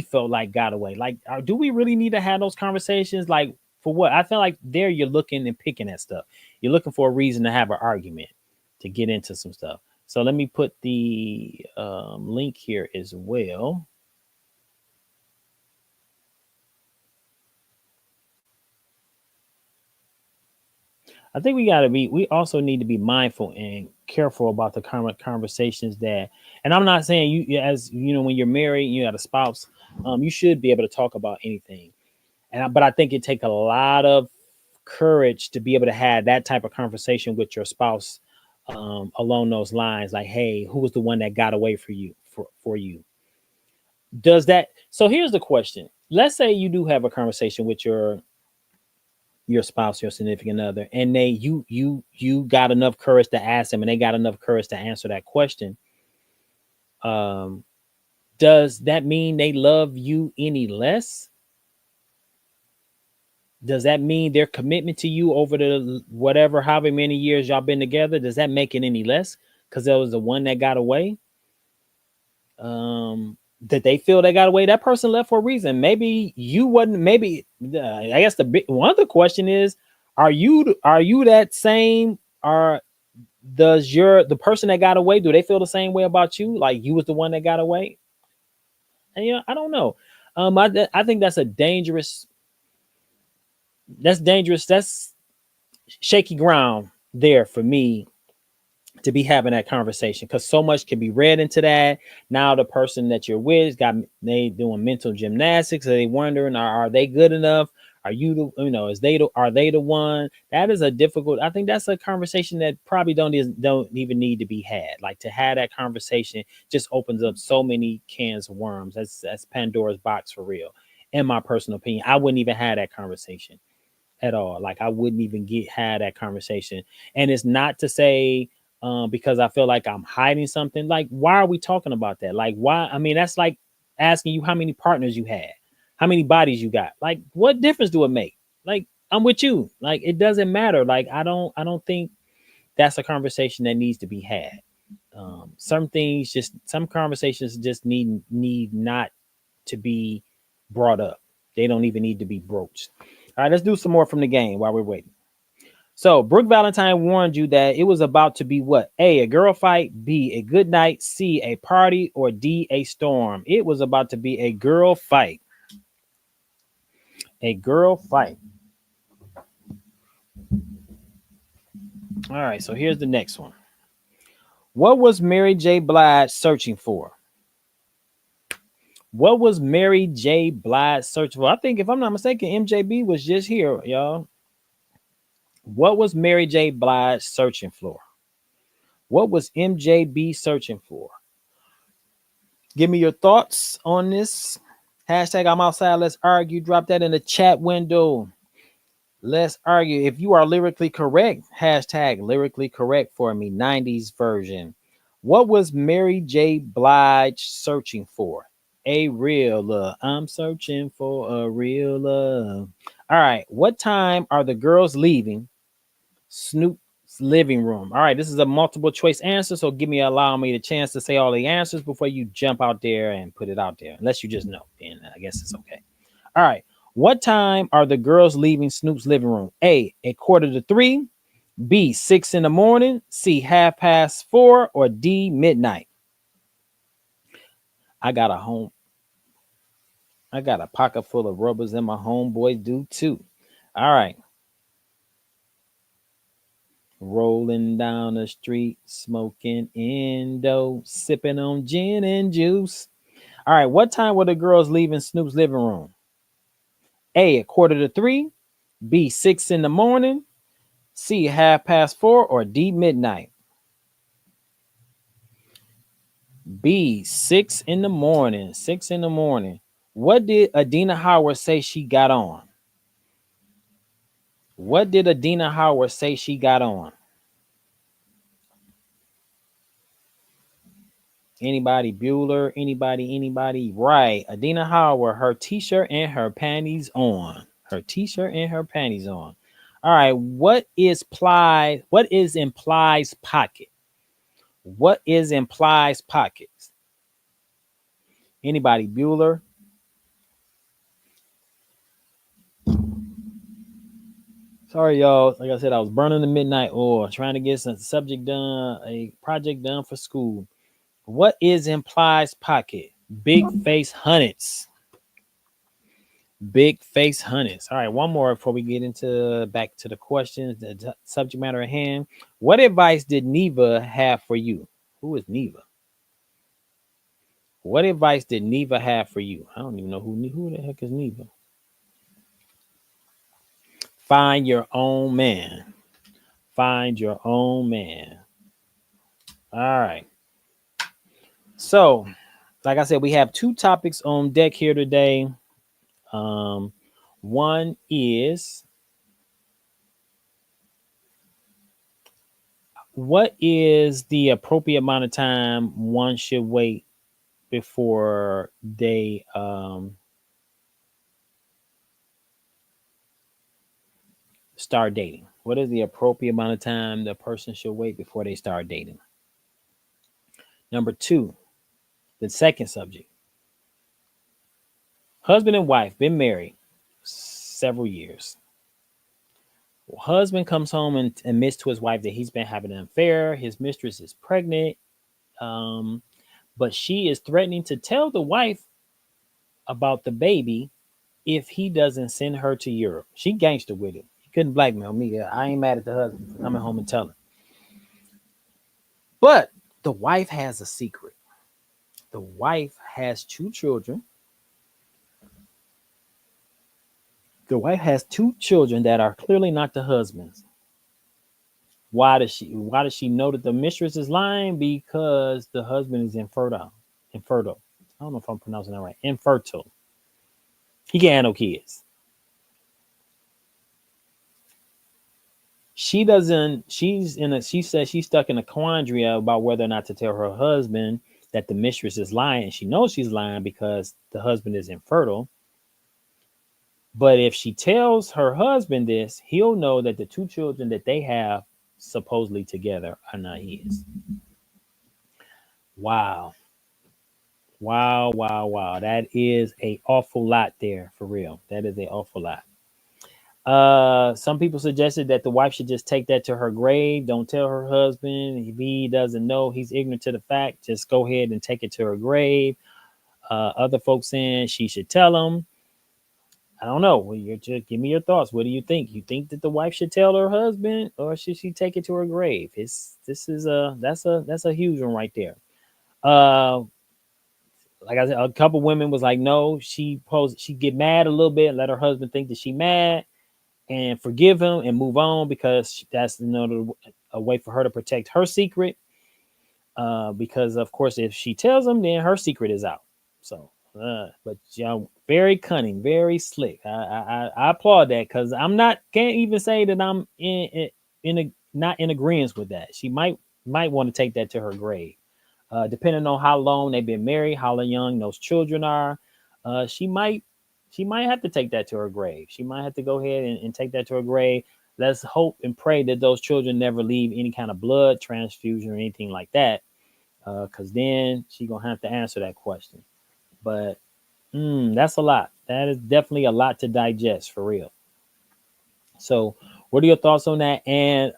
felt like got away. Like, do we really need to have those conversations? Like for what? I feel like there you're looking and picking at stuff. You're looking for a reason to have an argument, to get into some stuff. So let me put the link here as well. I think we also need to be mindful and careful about the current conversations that, and I'm not saying you, as you know, when you're married, you got a spouse, you should be able to talk about anything. But I think it takes a lot of courage to be able to have that type of conversation with your spouse, along those lines. Like, hey, who was the one that got away for you? Does that? So here's the question. Let's say you do have a conversation with your spouse, your significant other, and you got enough courage to ask them, and they got enough courage to answer that question. Um, does that mean they love you any less? Does that mean their commitment to you over the whatever, however many years y'all been together, does that make it any less? Because there was the one that got away. That they feel they got away. That person left for a reason. Maybe you wasn't. Maybe I guess the big one of the question is, are you that same? Or does the person that got away, do they feel the same way about you? Like you was the one that got away? And I don't know. I think that's a dangerous. That's dangerous. That's shaky ground there for me to be having that conversation, because so much can be read into that. Now the person that you're with got, they doing mental gymnastics. Are they wondering, are they good enough? Are you the, are they the one? That is a difficult. I think that's a conversation that probably don't even need to be had. Like to have that conversation just opens up so many cans of worms. That's Pandora's box for real. In my personal opinion, I wouldn't even have that conversation at all. Like I wouldn't even get had that conversation. And it's not to say because I feel like I'm hiding something. Like, why are we talking about that? Like, why? I mean, that's like asking you how many partners you had, how many bodies you got. Like, what difference do it make? Like, I'm with you. Like, it doesn't matter. Like, I don't think that's a conversation that needs to be had. Some conversations just need not to be brought up. They don't even need to be broached. All right, let's do some more from the game while we're waiting. So Brooke Valentine warned you that it was about to be what? A girl fight, B, a good night, C, a party, or D, a storm. It was about to be a girl fight. A girl fight. All right, so here's the next one. What was Mary J. Blige searching for? What was Mary J. Blige searching for? I think, if I'm not mistaken, MJB was just here, y'all. What was Mary J. Blige searching for? What was MJB searching for? Give me your thoughts on this. Hashtag I'm outside. Let's argue. Drop that in the chat window. Let's argue. If you are lyrically correct, hashtag lyrically correct for me. 90s version. What was Mary J. Blige searching for? A real love. I'm searching for a real love. All right. What time are the girls leaving Snoop's living room? All right, this is a multiple choice answer, so allow me the chance to say all the answers before you jump out there and put it out there. Unless you just know, then I guess it's okay. All right. What time are the girls leaving Snoop's living room? A quarter to 3, B, 6 in the morning, C, 4:30, or D, midnight. I got a home. I got a pocket full of rubbers, and my homeboys do too. All right. Rolling down the street, smoking Indo, sipping on gin and juice. All right, what time were the girls leaving Snoop's living room? A quarter to 3, B, 6 in the morning, C, 4:30, or D, midnight. B, 6 in the morning. 6 in the morning. What did Adina Howard say she got on? What did Adina Howard say she got on? Anybody? Bueller? Anybody? Right. Adina Howard, her t-shirt and her panties on. Her t-shirt and her panties on. All right. What is implies pocket? What is implies pockets? Anybody? Bueller? Sorry, y'all. Like I said, I was burning the midnight oil, trying to get some subject done, a project done for school. What is implies pocket? Big face hunteds. Big face hunteds. All right, one more before we get into back to the questions, the subject matter at hand. What advice did Neva have for you? Who is Neva? What advice did Neva have for you? I don't even know who the heck is Neva. Find your own man. Find your own man. All right. So, like I said, we have two topics on deck here today. Um, one is what is the appropriate amount of time one should wait before they start dating? What is the appropriate amount of time the person should wait before they start dating? Number two, the second subject. Husband and wife been married several years. Husband comes home and admits to his wife that he's been having an affair. His mistress is pregnant, um, but she is threatening to tell the wife about the baby if he doesn't send her to Europe. She gangster with it. He couldn't blackmail me. I ain't mad at the husband for coming home and telling. But the wife has a secret. The wife has two children. The wife has two children that are clearly not the husband's. Why does she know that the mistress is lying? Because the husband is infertile. Infertile. I don't know if I'm pronouncing that right. Infertile. He can't have no kids. She says she's stuck in a quandary about whether or not to tell her husband that the mistress is lying. And she knows she's lying because the husband is infertile. But if she tells her husband this, he'll know that the two children that they have supposedly together are not his. Wow. Wow, wow, wow. That is a awful lot there for real. That is a awful lot. Some people suggested that the wife should just take that to her grave. Don't tell her husband. If he doesn't know, he's ignorant to the fact, just go ahead and take it to her grave. Other folks saying she should tell him. I don't know. Well, just give me your thoughts. What do you think? You think that the wife should tell her husband, or should she take it to her grave? It's this is a that's a huge one right there. Uh, like I said, a couple women was like, no, she get mad a little bit, let her husband think that she mad, and forgive him and move on because that's a way for her to protect her secret. Because of course, if she tells him, then her secret is out. So, but very cunning, very slick. I applaud that because I'm not can't even say that I'm not in agreement with that. She might want to take that to her grave, depending on how long they've been married, how young those children are. She might have to take that to her grave. She might have to go ahead and take that to her grave. Let's hope and pray that those children never leave any kind of blood transfusion or anything like that, because then she's gonna have to answer that question. But that's a lot. That is definitely a lot to digest for real. So, what are your thoughts on that? And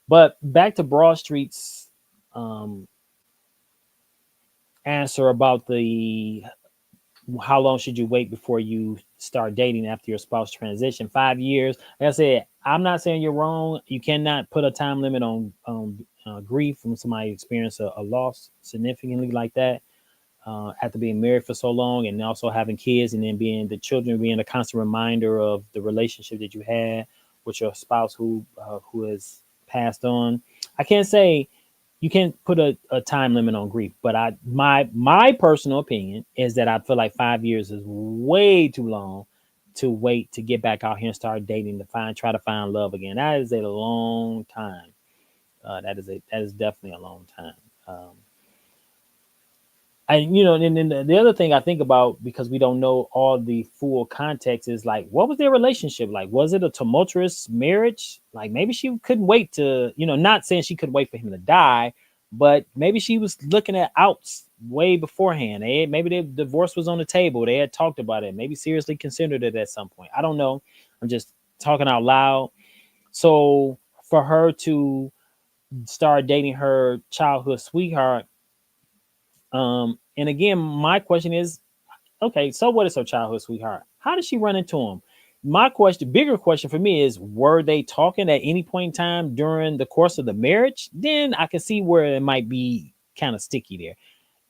but back to Broad Street's um, answer about the how long should you wait before you start dating after your spouse transition? 5 years. Like I said, I'm not saying you're wrong. You cannot put a time limit on grief from somebody experience a loss significantly like that. After being married for so long and also having kids and then being the children being a constant reminder of the relationship that you had with your spouse who has passed on. I can't say you can't put a time limit on grief. But my personal opinion is that I feel like 5 years is way too long to wait to get back out here and start dating to try to find love again. That is a long time. That is definitely a long time. Um, and and then the other thing I think about, because we don't know all the full context, is like, what was their relationship like? Was it a tumultuous marriage? Like, maybe she couldn't wait to, not saying she could wait for him to die, but maybe she was looking at outs way beforehand. Maybe the divorce was on the table. They had talked about it, maybe seriously considered it at some point. I don't know. I'm just talking out loud. So for her to start dating her childhood sweetheart, and again, my question is, okay, so what is her childhood sweetheart? How did she run into him? My question, bigger question for me is, were they talking at any point in time during the course of the marriage? Then I can see where it might be kind of sticky there.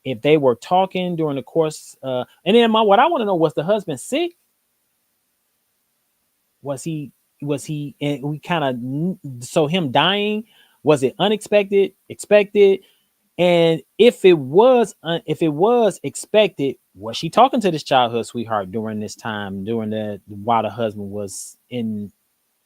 If they were talking during the course, and then what I want to know, was the husband sick? Was he, and we kind of, so him dying, was it unexpected, expected? And if it was expected, was she talking to this childhood sweetheart during this time, during the while the husband was in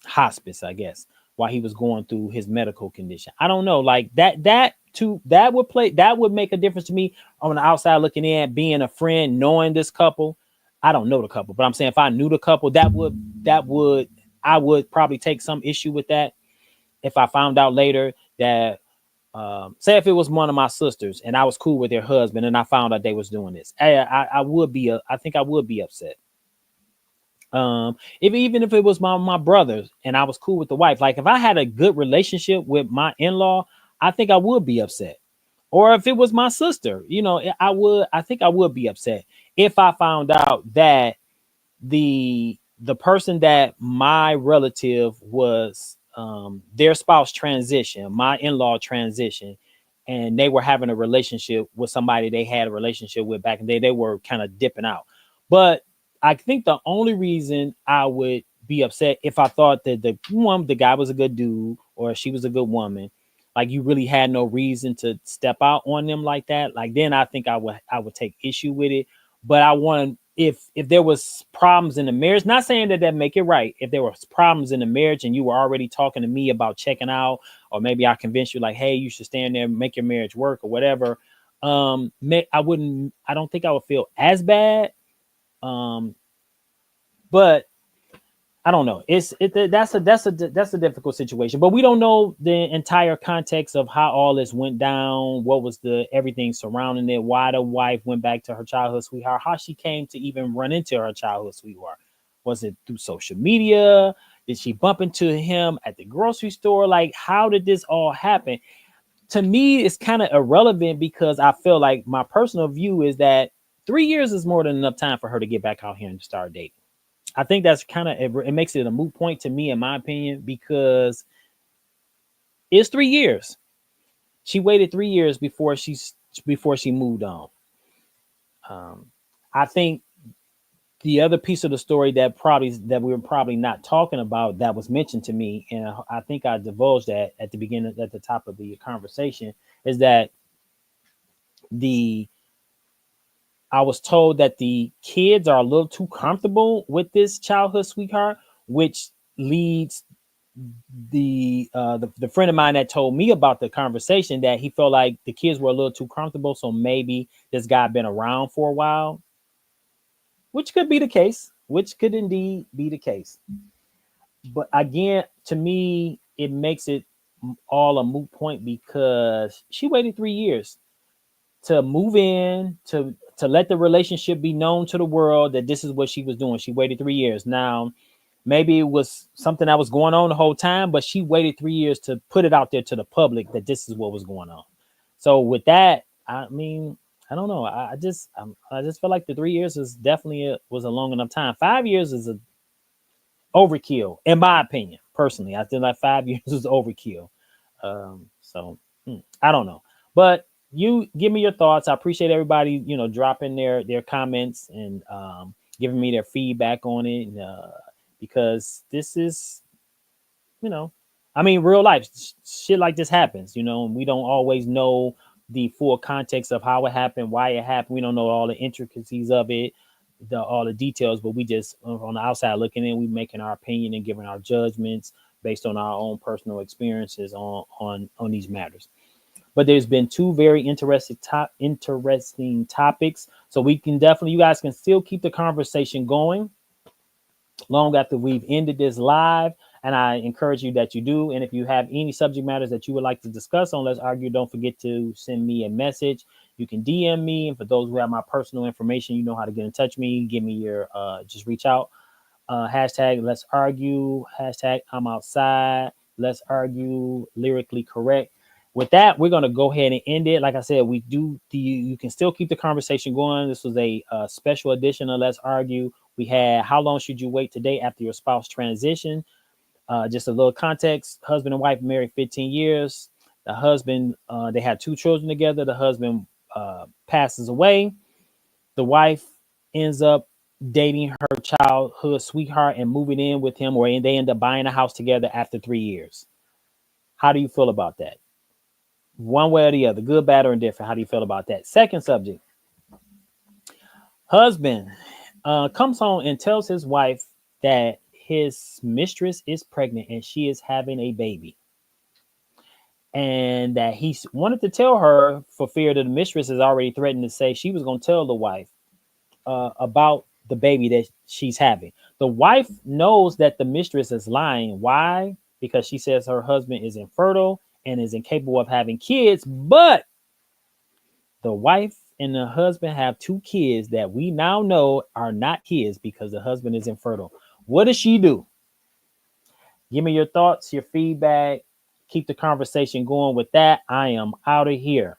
hospice, I guess, while he was going through his medical condition? I don't know. Like that would make a difference to me on the outside looking in, being a friend, knowing this couple. I don't know the couple, but I'm saying if I knew the couple, that would I would probably take some issue with that if I found out later that, say if it was one of my sisters and I was cool with their husband and I found out they was doing this, I would be I think I would be upset. If even if it was my brothers and I was cool with the wife, like if I had a good relationship with my in-law, I think I would be upset. Or if it was my sister, I think I would be upset if I found out that the person that my relative was, their spouse transition, my in-law transition, and they were having a relationship with somebody they had a relationship with back in the day. They were kind of dipping out. But I think the only reason I would be upset if I thought that the guy was a good dude or she was a good woman, like you really had no reason to step out on them like that, like then I think I would take issue with it. But I want, if there was problems in the marriage, not saying that make it right. If there was problems in the marriage and you were already talking to me about checking out, or maybe I convinced you like, hey, you should stand there and make your marriage work or whatever. I don't think I would feel as bad. Um, but I don't know. That's a difficult situation, but we don't know the entire context of how all this went down. What was the everything surrounding it? Why the wife went back to her childhood sweetheart? How she came to even run into her childhood sweetheart? Was it through social media? Did she bump into him at the grocery store? Like, how did this all happen? To me, it's kind of irrelevant because I feel like my personal view is that 3 years is more than enough time for her to get back out here and start dating. I think that's kind of it makes it a moot point to me, in my opinion, because it's 3 years. She waited 3 years before she moved on. Um, I think the other piece of the story that we were probably not talking about that was mentioned to me, and I think I divulged that at the beginning, at the top of the conversation, is that the I was told that the kids are a little too comfortable with this childhood sweetheart, which leads the friend of mine that told me about the conversation, that he felt like the kids were a little too comfortable, so maybe this guy been around for a while, which could be the case, which could indeed be the case. But again, to me, it makes it all a moot point because she waited 3 years to move in, to let the relationship be known to the world that this is what she was doing. She waited 3 years. Now, maybe it was something that was going on the whole time, but she waited 3 years to put it out there to the public that this is what was going on. So with that, I mean, I don't know. I just feel like the 3 years is definitely was a long enough time. 5 years is a overkill, in my opinion. Personally, I feel like 5 years is overkill. So I don't know, but you give me your thoughts. I appreciate everybody, dropping their comments and giving me their feedback on it, because this is, you know, I mean, real life shit like this happens, and we don't always know the full context of how it happened, why it happened. We don't know all the intricacies of it, all the details, but we just on the outside looking in, we making our opinion and giving our judgments based on our own personal experiences on these matters. But there's been two very interesting topics, so we can definitely, you guys can still keep the conversation going long after we've ended this live. And I encourage you that you do. And if you have any subject matters that you would like to discuss on Let's Argue, don't forget to send me a message. You can DM me. And for those who have my personal information, you know how to get in touch with me. Give me your, just reach out. Hashtag Let's Argue. Hashtag I'm outside. Let's Argue. Lyrically correct. With that, we're going to go ahead and end it. Like I said, you can still keep the conversation going. This was a special edition of Let's Argue. We had how long should you wait today after your spouse transition? Just a little context: husband and wife married 15 years. The husband, they had two children together. The husband passes away. The wife ends up dating her childhood sweetheart and moving in with him, or they end up buying a house together after 3 years. How do you feel about that? One way or the other, good, bad, or indifferent. How do you feel about that? Second subject: husband comes home and tells his wife that his mistress is pregnant and she is having a baby, and that he wanted to tell her for fear that the mistress has already threatened to say she was going to tell the wife about the baby that she's having. The wife knows that the mistress is lying. Why? Because she says her husband is infertile and is incapable of having kids, but the wife and the husband have two kids that we now know are not his because the husband is infertile. What does she do? Give me your thoughts, your feedback. Keep the conversation going with that. I am out of here.